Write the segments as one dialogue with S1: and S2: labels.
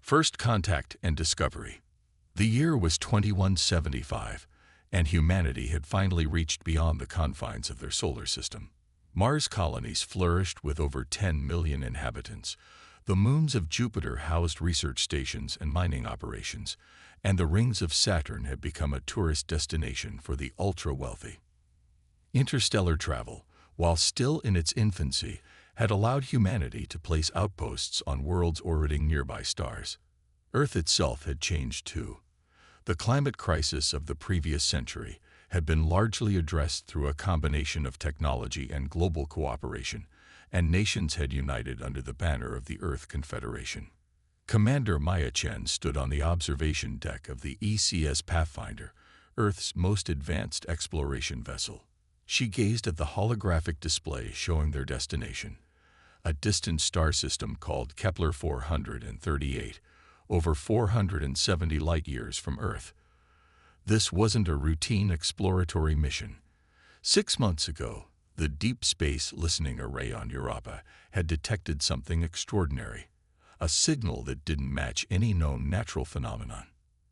S1: First contact and discovery. The year was 2175, and humanity had finally reached beyond the confines of their solar system. Mars colonies flourished with over 10 million inhabitants. The moons of Jupiter housed research stations and mining operations, and the rings of Saturn had become a tourist destination for the ultra-wealthy. Interstellar travel, while still in its infancy, had allowed humanity to place outposts on worlds orbiting nearby stars. Earth itself had changed too. The climate crisis of the previous century had been largely addressed through a combination of technology and global cooperation, and nations had united under the banner of the Earth Confederation. Commander Maya Chen stood on the observation deck of the ECS Pathfinder, Earth's most advanced exploration vessel. She gazed at the holographic display showing their destination, a distant star system called Kepler 438, over 470 light-years from Earth. This wasn't a routine exploratory mission. 6 months ago, the Deep Space Listening Array on Europa had detected something extraordinary, a signal that didn't match any known natural phenomenon.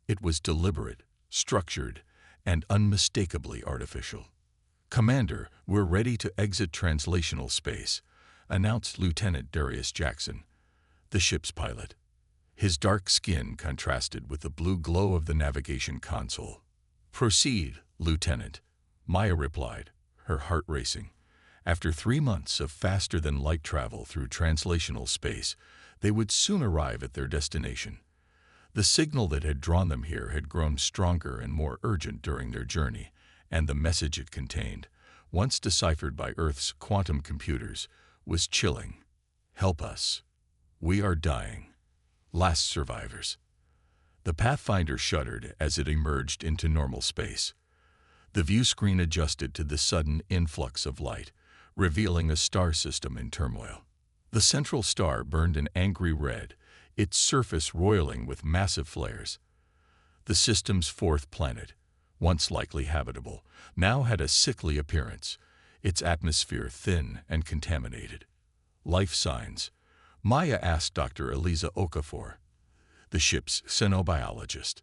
S1: It was deliberate, structured, and unmistakably artificial. "Commander, we're ready to exit translational space," announced Lieutenant Darius Jackson, the ship's pilot. His dark skin contrasted with the blue glow of the navigation console. "Proceed, Lieutenant," Maya replied, her heart racing. After 3 months of faster-than-light travel through translational space, they would soon arrive at their destination. The signal that had drawn them here had grown stronger and more urgent during their journey, and the message it contained, once deciphered by Earth's quantum computers, was chilling. "Help us. We are dying. Last survivors." The Pathfinder shuddered as it emerged into normal space. The view screen adjusted to the sudden influx of light, revealing a star system in turmoil. The central star burned an angry red, its surface roiling with massive flares. The system's fourth planet, once likely habitable, now had a sickly appearance, its atmosphere thin and contaminated. "Life signs?" Maya asked Dr. Eliza Okafor, the ship's xenobiologist.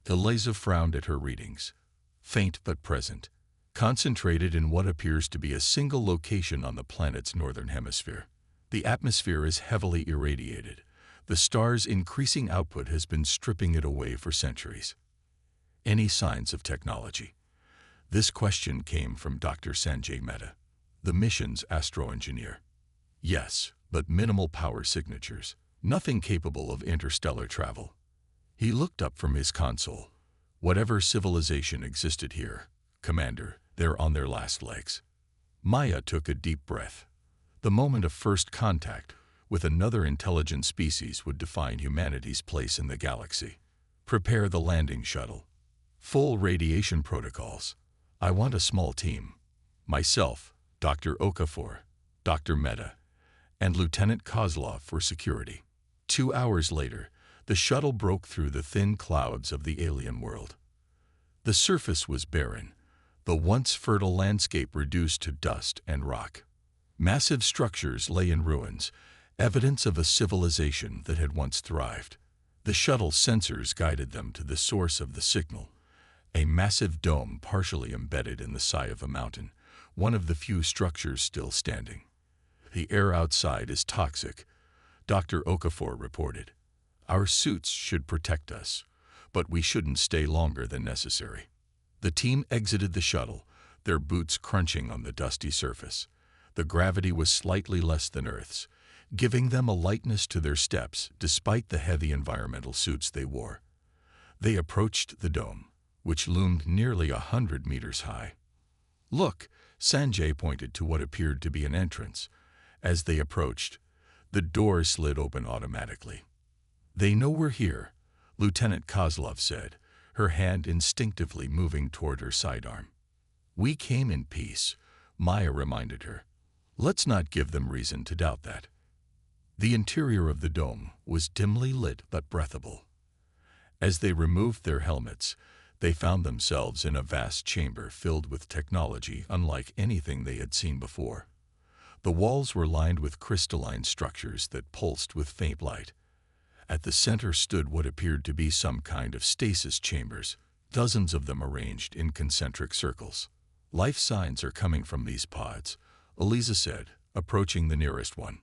S1: Eliza frowned at her readings. "Faint but present, concentrated in what appears to be a single location on the planet's northern hemisphere. The atmosphere is heavily irradiated. The star's increasing output has been stripping it away for centuries." "Any signs of technology?" This question came from Dr. Sanjay Mehta, the mission's astro-engineer. "Yes, but minimal power signatures. Nothing capable of interstellar travel." He looked up from his console. "Whatever civilization existed here, Commander, they're on their last legs." Maya took a deep breath. The moment of first contact with another intelligent species would define humanity's place in the galaxy. "Prepare the landing shuttle. Full radiation protocols. I want a small team. Myself, Dr. Okafor, Dr. Mehta, and Lieutenant Kozlov for security." 2 hours later, the shuttle broke through the thin clouds of the alien world. The surface was barren, the once fertile landscape reduced to dust and rock. Massive structures lay in ruins, evidence of a civilization that had once thrived. The shuttle's sensors guided them to the source of the signal, a massive dome partially embedded in the side of a mountain, one of the few structures still standing. "The air outside is toxic," Dr. Okafor reported. "Our suits should protect us, but we shouldn't stay longer than necessary." The team exited the shuttle, their boots crunching on the dusty surface. The gravity was slightly less than Earth's, giving them a lightness to their steps despite the heavy environmental suits they wore. They approached the dome, which loomed nearly 100 meters high. "Look," Sanjay pointed to what appeared to be an entrance. As they approached, the door slid open automatically. "They know we're here," Lieutenant Kozlov said, her hand instinctively moving toward her sidearm. "We came in peace," Maya reminded her. "Let's not give them reason to doubt that." The interior of the dome was dimly lit but breathable. As they removed their helmets, they found themselves in a vast chamber filled with technology unlike anything they had seen before. The walls were lined with crystalline structures that pulsed with faint light. At the center stood what appeared to be some kind of stasis chambers, dozens of them arranged in concentric circles. "Life signs are coming from these pods," Eliza said, approaching the nearest one.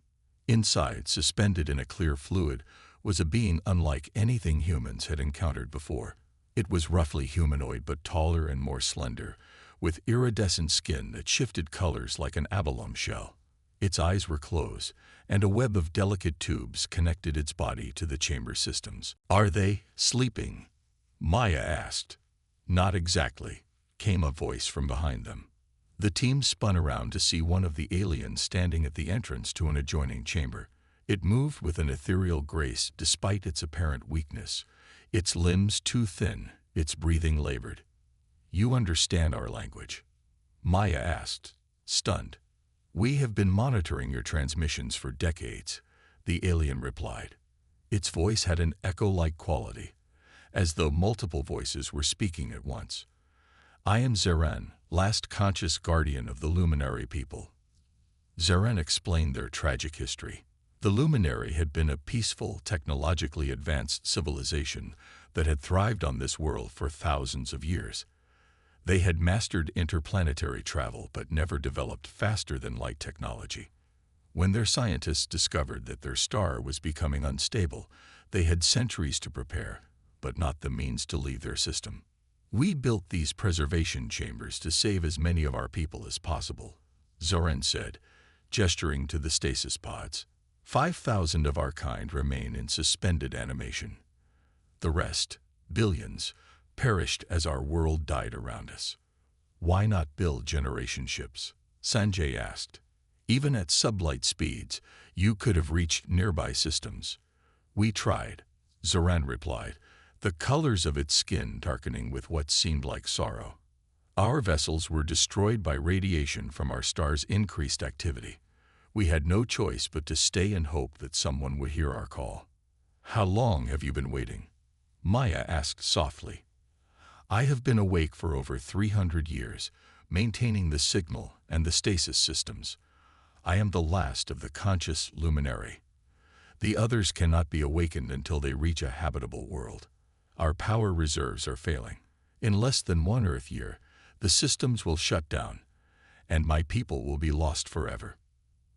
S1: Inside, suspended in a clear fluid, was a being unlike anything humans had encountered before. It was roughly humanoid but taller and more slender, with iridescent skin that shifted colors like an abalone shell. Its eyes were closed, and a web of delicate tubes connected its body to the chamber systems. "Are they sleeping?" Maya asked. "Not exactly," came a voice from behind them. The team spun around to see one of the aliens standing at the entrance to an adjoining chamber. It moved with an ethereal grace despite its apparent weakness, its limbs too thin, its breathing labored. "You understand our language?" Maya asked, stunned. "We have been monitoring your transmissions for decades," the alien replied. Its voice had an echo-like quality, as though multiple voices were speaking at once. "I am Zeren, last conscious guardian of the Luminary people." Zeren explained their tragic history. The Luminary had been a peaceful, technologically advanced civilization that had thrived on this world for thousands of years. They had mastered interplanetary travel but never developed faster-than-light technology. When their scientists discovered that their star was becoming unstable, they had centuries to prepare, but not the means to leave their system. "We built these preservation chambers to save as many of our people as possible," Zoran said, gesturing to the stasis pods. 5,000 of our kind remain in suspended animation. The rest, billions, perished as our world died around us. "Why not build generation ships?" Sanjay asked. "Even at sublight speeds, you could have reached nearby systems." "We tried," Zoran replied, the colors of its skin darkening with what seemed like sorrow. "Our vessels were destroyed by radiation from our star's increased activity. We had no choice but to stay and hope that someone would hear our call." "How long have you been waiting?" Maya asked softly. "I have been awake for over 300 years, maintaining the signal and the stasis systems. I am the last of the conscious luminary. The others cannot be awakened until they reach a habitable world. Our power reserves are failing. In less than 1 Earth year, the systems will shut down, and my people will be lost forever."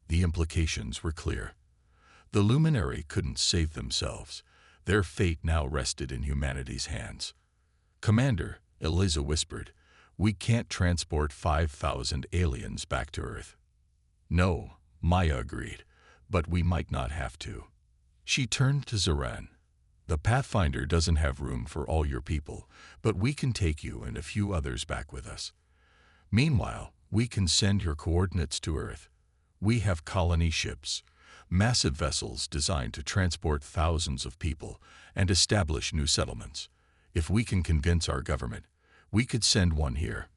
S1: The implications were clear. The luminary couldn't save themselves. Their fate now rested in humanity's hands. "Commander," Eliza whispered, "we can't transport 5,000 aliens back to Earth." "No," Maya agreed, "but we might not have to." She turned to Zoran. "The Pathfinder doesn't have room for all your people, but we can take you and a few others back with us. Meanwhile, we can send your coordinates to Earth. We have colony ships, massive vessels designed to transport thousands of people and establish new settlements. If we can convince our government, we could send one here.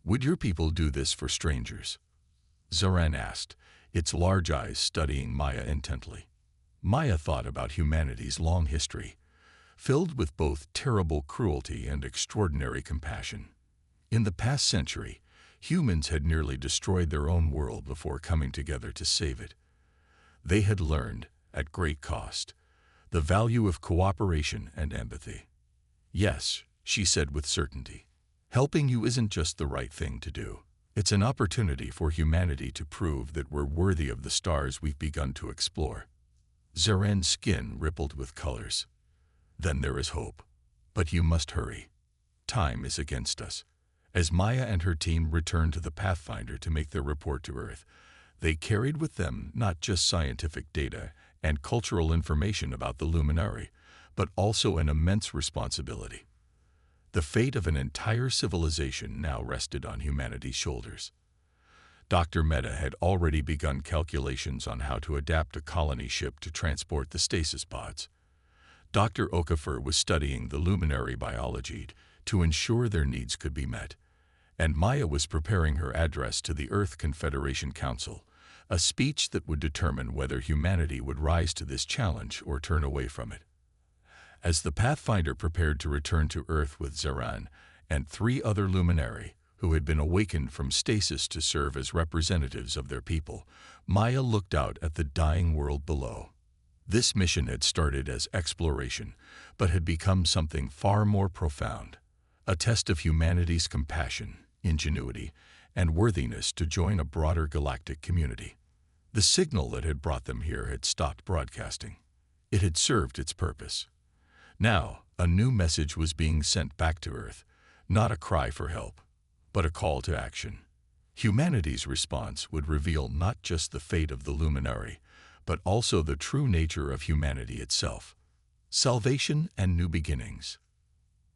S1: Would your people do this for strangers?" Zoran asked, its large eyes studying Maya intently. Maya thought about humanity's long history, filled with both terrible cruelty and extraordinary compassion. In the past century, humans had nearly destroyed their own world before coming together to save it. They had learned, at great cost, the value of cooperation and empathy. "Yes," she said with certainty, "helping you isn't just the right thing to do. It's an opportunity for humanity to prove that we're worthy of the stars we've begun to explore." Zaren's skin rippled with colors. "Then there is hope. But you must hurry. Time is against us." As Maya and her team returned to the Pathfinder to make their report to Earth, they carried with them not just scientific data and cultural information about the Luminary, but also an immense responsibility. The fate of an entire civilization now rested on humanity's shoulders. Dr. Mehta had already begun calculations on how to adapt a colony ship to transport the stasis pods. Dr. Okafor was studying the luminary biology to ensure their needs could be met, and Maya was preparing her address to the Earth Confederation Council, a speech that would determine whether humanity would rise to this challenge or turn away from it. As the Pathfinder prepared to return to Earth with Zaran and 3 other luminary, who had been awakened from stasis to serve as representatives of their people, Maya looked out at the dying world below. This mission had started as exploration, but had become something far more profound, a test of humanity's compassion, ingenuity, and worthiness to join a broader galactic community. The signal that had brought them here had stopped broadcasting. It had served its purpose. Now, a new message was being sent back to Earth, not a cry for help, but a call to action. Humanity's response would reveal not just the fate of the luminary, but also the true nature of humanity itself. Salvation and new beginnings.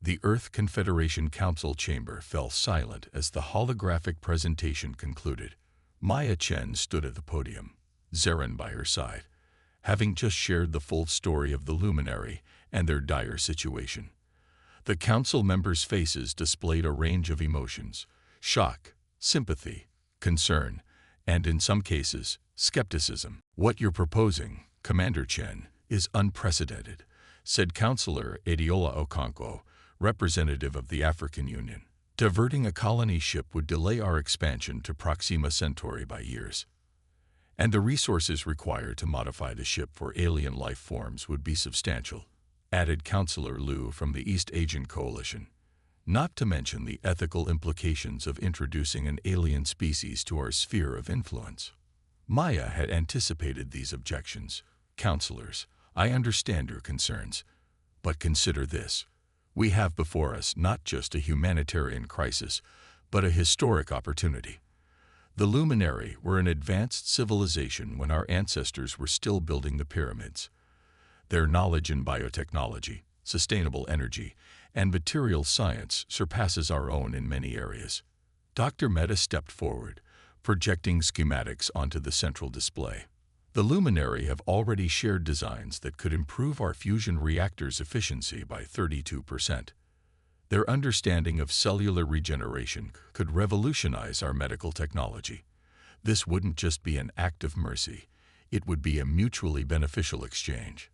S1: The Earth Confederation Council chamber fell silent as the holographic presentation concluded. Maya Chen stood at the podium, Zarin by her side, having just shared the full story of the luminary and their dire situation. The council members' faces displayed a range of emotions: shock, sympathy, concern, and in some cases, skepticism. "What you're proposing, Commander Chen, is unprecedented," said Councillor Adiola Okonkwo, representative of the African Union. "Diverting a colony ship would delay our expansion to Proxima Centauri by years. And the resources required to modify the ship for alien life forms would be substantial," added Councillor Liu from the East Asian Coalition. "Not to mention the ethical implications of introducing an alien species to our sphere of influence." Maya had anticipated these objections. "Councillors, I understand your concerns, but consider this. We have before us not just a humanitarian crisis, but a historic opportunity. The luminary were an advanced civilization when our ancestors were still building the pyramids. Their knowledge in biotechnology, sustainable energy, and material science surpasses our own in many areas." Dr. Mehta stepped forward, projecting schematics onto the central display. "The luminary have already shared designs that could improve our fusion reactors' efficiency by 32%. Their understanding of cellular regeneration could revolutionize our medical technology. This wouldn't just be an act of mercy, it would be a mutually beneficial exchange."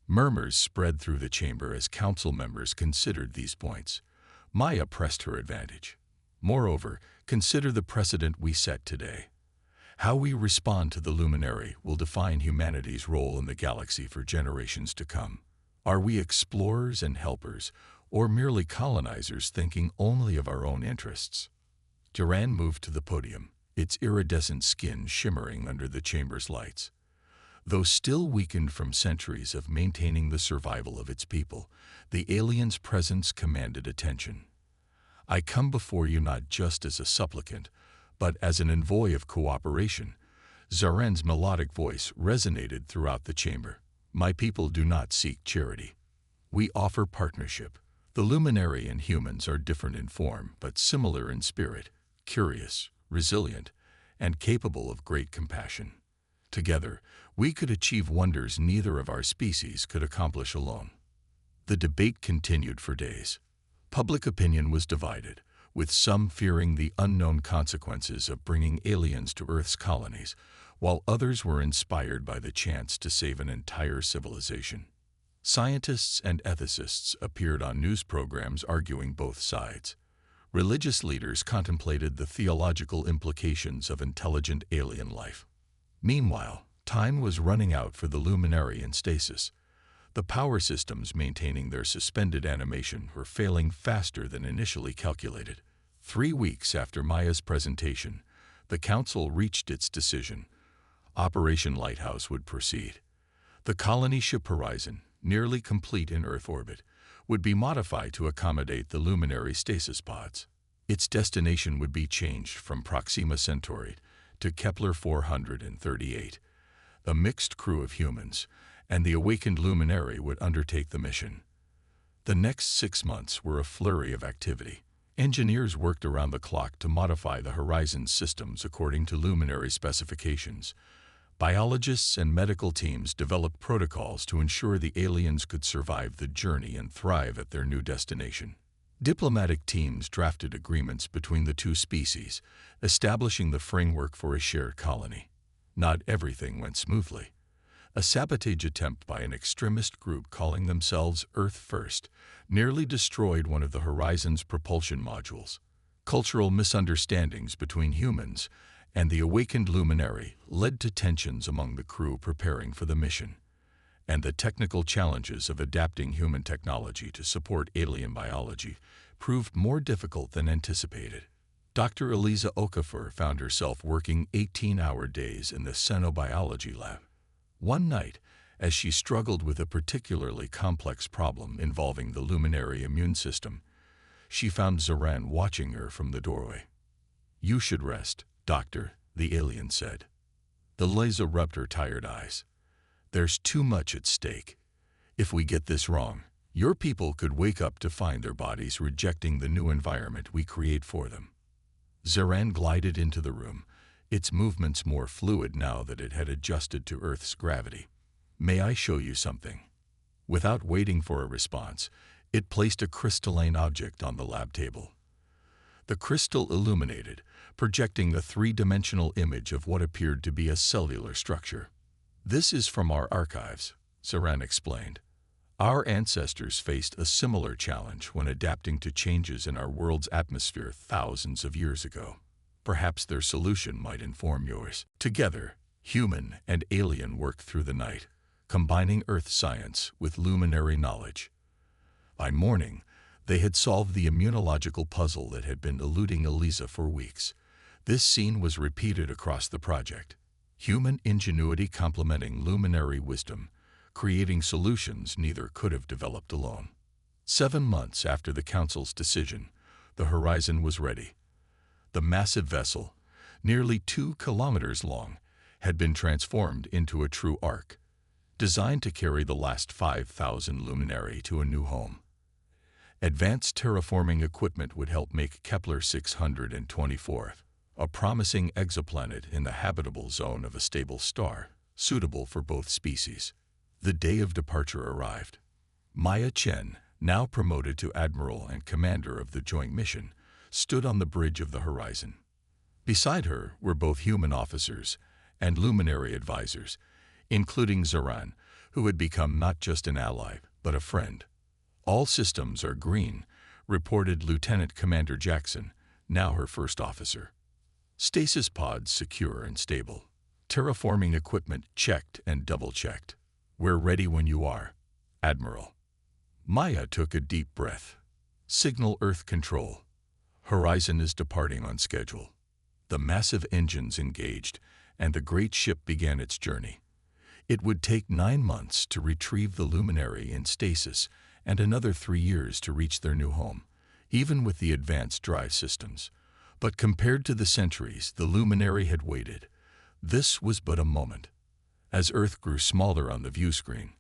S1: Murmurs spread through the chamber as council members considered these points. Maya pressed her advantage. "Moreover, consider the precedent we set today. How we respond to the luminary will define humanity's role in the galaxy for generations to come. Are we explorers and helpers, or merely colonizers thinking only of our own interests?" Duran moved to the podium, its iridescent skin shimmering under the chamber's lights. Though still weakened from centuries of maintaining the survival of its people, the alien's presence commanded attention. "I come before you not just as a supplicant, but as an envoy of cooperation." Zaren's melodic voice resonated throughout the chamber. "My people do not seek charity. We offer partnership. The luminary and humans are different in form, but similar in spirit, curious, resilient, and capable of great compassion. Together, we could achieve wonders neither of our species could accomplish alone." The debate continued for days. Public opinion was divided, with some fearing the unknown consequences of bringing aliens to Earth's colonies, while others were inspired by the chance to save an entire civilization. Scientists and ethicists appeared on news programs arguing both sides. Religious leaders contemplated the theological implications of intelligent alien life. Meanwhile, time was running out for the luminary in stasis. The power systems maintaining their suspended animation were failing faster than initially calculated. 3 weeks after Maya's presentation, the Council reached its decision. Operation Lighthouse would proceed. The colony ship Horizon, nearly complete in Earth orbit, would be modified to accommodate the luminary stasis pods. Its destination would be changed from Proxima Centauri to Kepler 438. A mixed crew of humans and the awakened luminary would undertake the mission. The next 6 months were a flurry of activity. Engineers worked around the clock to modify the Horizon systems according to luminary specifications. Biologists and medical teams developed protocols to ensure the aliens could survive the journey and thrive at their new destination. Diplomatic teams drafted agreements between the two species, establishing the framework for a shared colony. Not everything went smoothly. A sabotage attempt by an extremist group calling themselves Earth First nearly destroyed one of the Horizon's propulsion modules. Cultural misunderstandings between humans and the awakened luminary led to tensions among the crew preparing for the mission. and the technical challenges of adapting human technology to support alien biology proved more difficult than anticipated. Dr. Eliza Okafor found herself working 18-hour days in the xenobiology lab. One night, as she struggled with a particularly complex problem involving the luminary immune system, she found Zoran watching her from the doorway. "You should rest, Doctor," the alien said. The laser rubbed her tired eyes. "There's too much at stake. If we get this wrong, your people could wake up to find their bodies rejecting the new environment we create for them." Zoran glided into the room, its movements more fluid now that it had adjusted to Earth's gravity. "May I show you something?" Without waiting for a response, it placed a crystalline object on the lab table. The crystal illuminated, projecting a three-dimensional image of what appeared to be a cellular structure. "This is from our archives," Zoran explained. "Our ancestors faced a similar challenge when adapting to changes in our world's atmosphere thousands of years ago. Perhaps their solution might inform yours." Together, human and alien worked through the night, combining Earth science with luminary knowledge. By morning, they had solved the immunological puzzle that had been eluding Eliza for weeks. This scene was repeated across the project. Human ingenuity complementing luminary wisdom, creating solutions neither could have developed alone. 7 months after the Council's decision, the Horizon was ready. The massive vessel, nearly 2 kilometers long, had been transformed into a true ark, designed to carry the last 5,000 luminary to a new home. Advanced terraforming equipment would help make Kepler 624 a promising exoplanet in the habitable zone of a stable star, suitable for both species. The day of departure arrived. Maya Chen, now promoted to Admiral and Commander of the joint mission, stood on the bridge of the Horizon. Beside her were both human officers and luminary advisors, including Zoran, who had become not just an ally, but a friend. "All systems are green," reported Lieutenant Commander Jackson, now her first officer. "Stasis pods secure and stable. Terraforming equipment checked and double-checked. We're ready when you are, Admiral." Maya took a deep breath. "Signal Earth control. Horizon is departing on schedule." The massive engines engaged, and the great ship began its journey. It would take 9 months to retrieve the luminary in stasis and another 3 years to reach their new home, even with the advanced drive systems. But compared to the centuries the luminary had waited, this was but a moment. As Earth grew smaller on the view screen,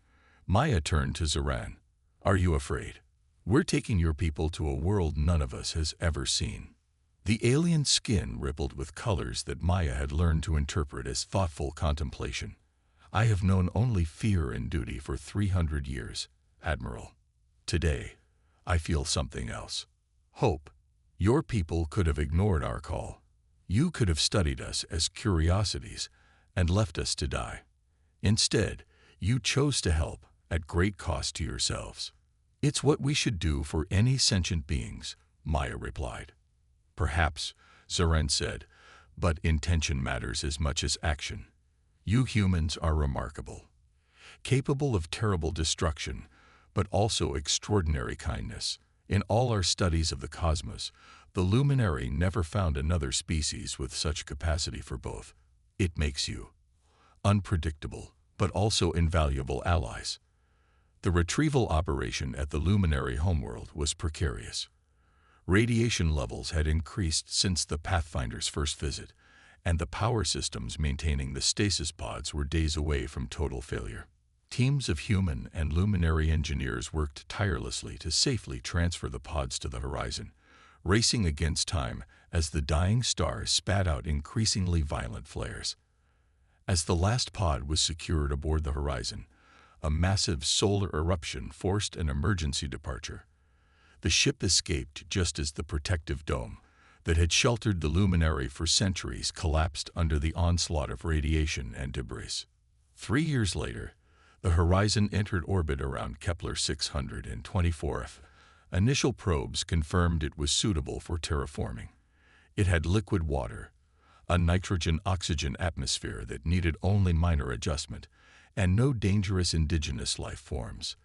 S1: Maya turned to Zoran. "Are you afraid? We're taking your people to a world none of us has ever seen." The alien skin rippled with colors that Maya had learned to interpret as thoughtful contemplation. "I have known only fear and duty for 300 years, Admiral. Today, I feel something else. Hope. Your people could have ignored our call. You could have studied us as curiosities and left us to die. Instead, you chose to help at great cost to yourselves." "It's what we should do for any sentient beings," Maya replied. "Perhaps," Zoran said, "but intention matters as much as action. You humans are remarkable, capable of terrible destruction, but also extraordinary kindness. In all our studies of the cosmos, the luminary never found another species with such capacity for both. It makes you unpredictable, but also invaluable allies." The retrieval operation at the luminary homeworld was precarious. Radiation levels had increased since the Pathfinder's first visit, and the power systems maintaining the stasis pods were days away from total failure. Teams of human and luminary engineers worked tirelessly to safely transfer the pods to the Horizon, racing against time as the dying star spat out increasingly violent flares. As the last pod was secured aboard the Horizon, a massive solar eruption forced an emergency departure. The ship escaped just as the protective dome that had sheltered the luminary for centuries collapsed under the onslaught of radiation and debris. 3 years later, the Horizon entered orbit around Kepler 624. Initial probes confirmed it was suitable for terraforming. It had liquid water, a nitrogen-oxygen atmosphere that needed only minor adjustment, and no dangerous indigenous life forms.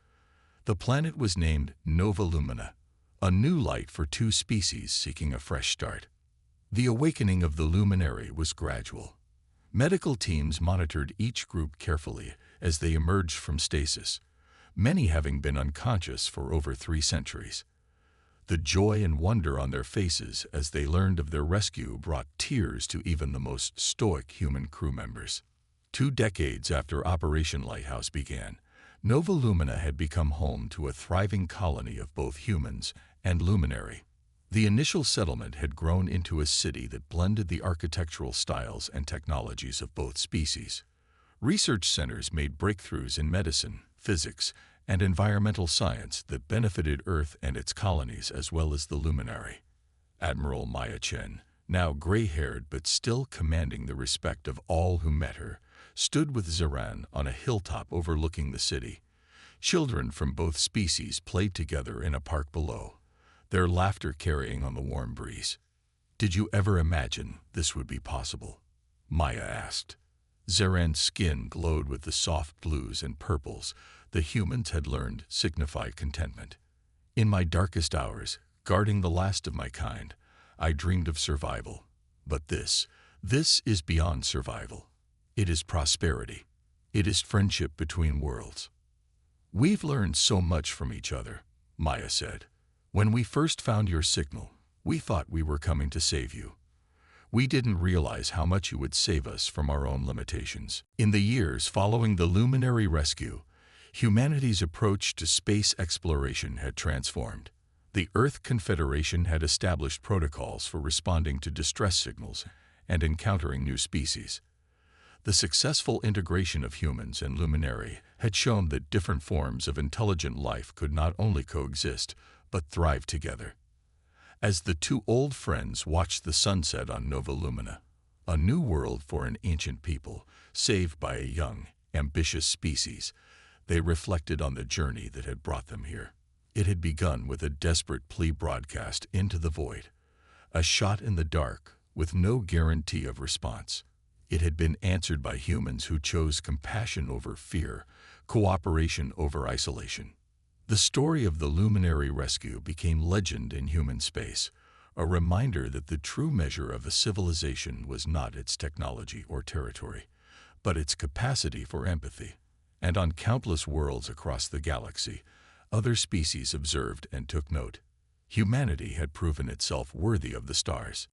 S1: The planet was named Nova Lumina, a new light for two species seeking a fresh start. The awakening of the luminary was gradual. Medical teams monitored each group carefully as they emerged from stasis, many having been unconscious for over 3 centuries. The joy and wonder on their faces as they learned of their rescue brought tears to even the most stoic human crew members. 2 decades after Operation Lighthouse began, Nova Lumina had become home to a thriving colony of both humans and luminary. The initial settlement had grown into a city that blended the architectural styles and technologies of both species. Research centers made breakthroughs in medicine, physics, and environmental science that benefited Earth and its colonies as well as the luminary. Admiral Maya Chen, now gray-haired but still commanding the respect of all who met her, stood with Zaran on a hilltop overlooking the city. Children from both species played together in a park below, their laughter carrying on the warm breeze. "Did you ever imagine this would be possible?" Maya asked. Zaran's skin glowed with the soft blues and purples the humans had learned signify contentment. "In my darkest hours, guarding the last of my kind, I dreamed of survival. But this is beyond survival. It is prosperity. It is friendship between worlds." "We've learned so much from each other," Maya said. "When we first found your signal, we thought we were coming to save you. We didn't realize how much you would save us from our own limitations." In the years following the luminary rescue, humanity's approach to space exploration had transformed. The Earth Confederation had established protocols for responding to distress signals and encountering new species. The successful integration of humans and luminary had shown that different forms of intelligent life could not only coexist, but thrive together. As the 2 old friends watched the sunset on Nova Lumina, a new world for an ancient people, saved by a young, ambitious species, they reflected on the journey that had brought them here. It had begun with a desperate plea broadcast into the void, a shot in the dark with no guarantee of response. It had been answered by humans who chose compassion over fear, cooperation over isolation. The story of the luminary rescue became legend in human space, a reminder that the true measure of a civilization was not its technology or territory, but its capacity for empathy. And on countless worlds across the galaxy, other species observed and took note. Humanity had proven itself worthy of the stars.